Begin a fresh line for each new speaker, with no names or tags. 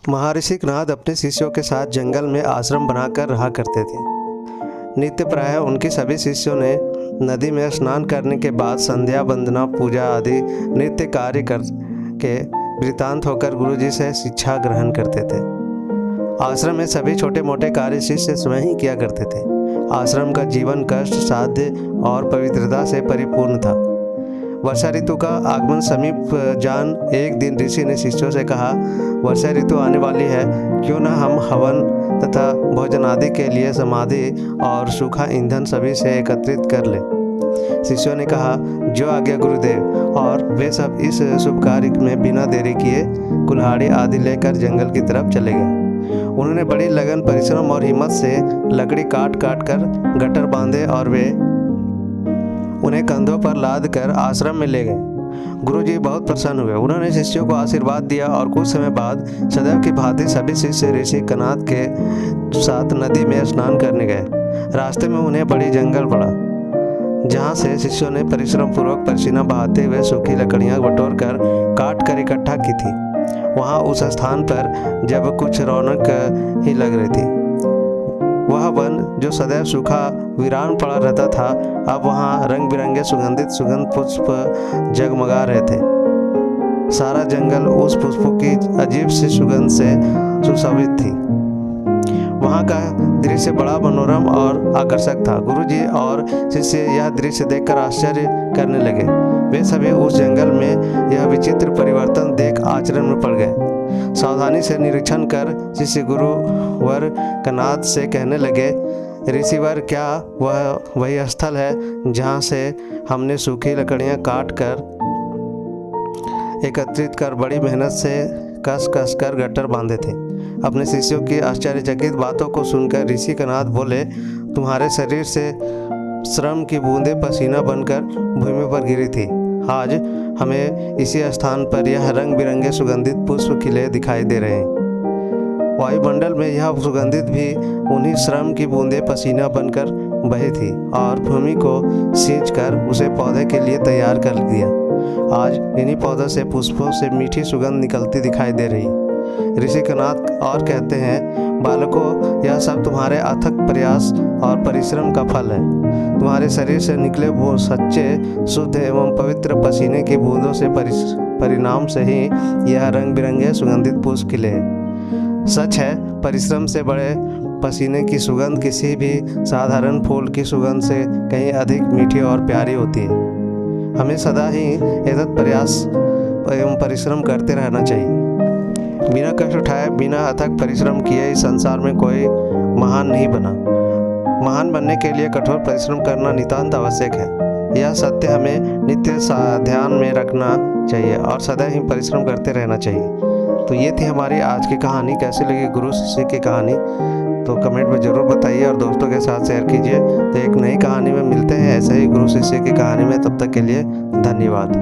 महर्षि नारद अपने शिष्यों के साथ जंगल में आश्रम बनाकर रहा करते थे। नित्य प्रायः उनके सभी शिष्यों ने नदी में स्नान करने के बाद संध्या वंदना पूजा आदि नित्य कार्य करके वृतांत होकर गुरुजी से शिक्षा ग्रहण करते थे। आश्रम में सभी छोटे मोटे कार्य शिष्य स्वयं ही किया करते थे। आश्रम का जीवन कष्ट साध्य और पवित्रता से परिपूर्ण था। वर्षा ऋतु का आगमन समीप जान एक दिन ऋषि ने शिष्यों से कहा, वर्षा ऋतु आने वाली है, क्यों न हम हवन तथा भोजन आदि के लिए समाधि और सूखा ईंधन सभी से एकत्रित कर लें। शिष्यों ने कहा, जो आज्ञा गुरुदेव, और वे सब इस शुभ कार्य में बिना देरी किए कुल्हाड़ी आदि लेकर जंगल की तरफ चले गए। उन्होंने बड़ी लगन परिश्रम और हिम्मत से लकड़ी काट काट कर गट्टर बांधे और वे उन्हें कंधों पर लाद कर आश्रम में ले गए। गुरुजी बहुत प्रसन्न हुए। उन्होंने शिष्यों को आशीर्वाद दिया और कुछ समय बाद सदैव की भांति सभी शिष्य ऋषि कनाद के साथ नदी में स्नान करने गए। रास्ते में उन्हें बड़ी जंगल पड़ा, जहाँ से शिष्यों ने परिश्रम पूर्वक पसीना बहाते हुए सूखी लकड़ियाँ बटोर कर काट कर इकट्ठा की थी। वहाँ उस स्थान पर जब कुछ रौनक ही लग रही थी। वह वन जो सदैव सूखा वीरान पड़ा रहता था, अब वहाँ रंग बिरंगे सुगंधित सुगंध पुष्प जगमगा रहे थे। सारा जंगल उस पुष्पों की अजीब सी सुगंध से सुशोभित थी। वहाँ का दृश्य बड़ा मनोरम और आकर्षक था। गुरुजी और शिष्य यह दृश्य देखकर आश्चर्य करने लगे। वे सभी उस जंगल में यह विचित्र परिवर्तन देख आचरण में पड़ गए। सावधानी से निरीक्षण कर शिष्य गुरुवर कनाद से कहने लगे, ऋषिवर, क्या वह वही स्थल है जहाँ से हमने सूखी लकड़ियाँ काट कर एकत्रित कर बड़ी मेहनत से कस कस कर गट्टर बांधे थे? अपने शिष्यों की आश्चर्यचकित बातों को सुनकर ऋषि कनाद बोले, तुम्हारे शरीर से श्रम की बूंदें पसीना बनकर भूमि पर गिरी थी। आज हमें इसी स्थान पर यह रंग बिरंगे सुगंधित पुष्प खिले दिखाई दे रहे हैं। वायुमंडल में यह सुगंधित भी उन्हीं श्रम की बूंदें पसीना बनकर बही थी और भूमि को सींच कर उसे पौधे के लिए तैयार कर दिया। आज इन्हीं पौधों से पुष्पों से मीठी सुगंध निकलती दिखाई दे रही। ऋषि कनाद और कहते हैं, बालकों, यह सब तुम्हारे अथक प्रयास और परिश्रम का फल है। तुम्हारे शरीर से निकले वो सच्चे शुद्ध एवं पवित्र पसीने की बूंदों से परिणाम से ही यह रंग बिरंगे सुगंधित पुष्प खिले हैं। सच है, परिश्रम से बड़े पसीने की सुगंध किसी भी साधारण फूल की सुगंध से कहीं अधिक मीठी और प्यारी होती है। हमें सदा ही एतत् प्रयास एवं परिश्रम करते रहना चाहिए। बिना कष्ट उठाए, बिना अथक परिश्रम किए इस संसार में कोई महान नहीं बना। महान बनने के लिए कठोर परिश्रम करना नितांत आवश्यक है। यह सत्य हमें नित्य ध्यान में रखना चाहिए और सदा ही परिश्रम करते रहना चाहिए। तो ये थी हमारी आज की कहानी। कैसी लगी गुरु शिष्य की कहानी तो कमेंट में ज़रूर बताइए और दोस्तों के साथ शेयर कीजिए। तो एक नई कहानी में मिलते हैं ऐसे ही गुरु शिष्य की कहानी में। तब तक के लिए धन्यवाद।